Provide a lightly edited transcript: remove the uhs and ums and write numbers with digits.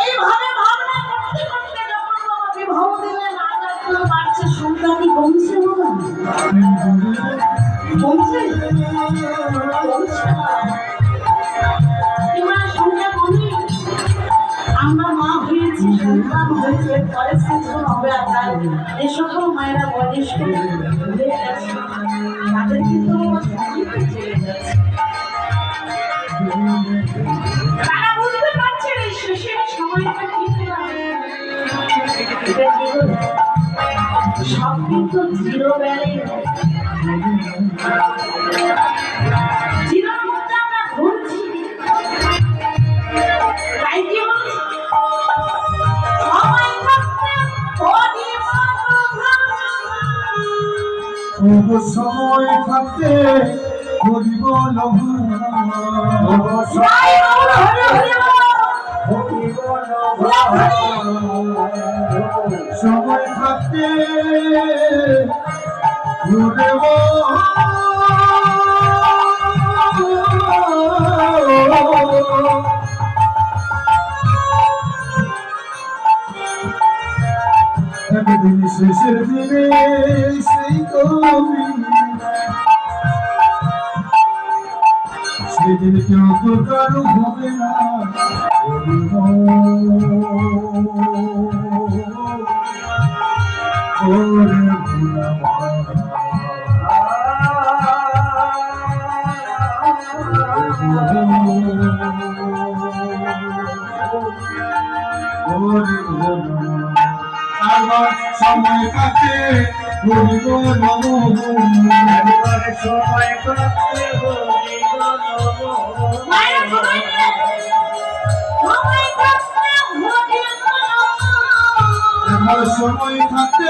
এইভাবে ভাবনা করতে করতে যখন বাবা বিবাহ দিলেন আঘাতগুলো বাড়ছে, সংখ্যাটি কমছে বাবা, কমছে এবার সংখ্যা কমে আমরা মা হয়েছি, সন্তান হয়েছে, পরে শিক্ষণ হবে। আপনার এ সকল মায়েরা বয়স্ক ভুলে গেছে, তাদের কিন্তু চলে যাচ্ছে, তারা বুঝতে পারছে এই শেষের সময়টা কি সব কিন্তু জিরো ব্যালেন্স, জিরোর মধ্যে আমরা ঘুরছি। তাই কি বলছি, সময় থাকতে সময় থাকতে করিব লঘু, সময় থাকতে ঘুরেব একদিন শেষের দিনে সেই কবি, সেদিন কেউ তো কারো হবে না, সময় কাটে ঘুরিব সময় কাটে সময় থাকতে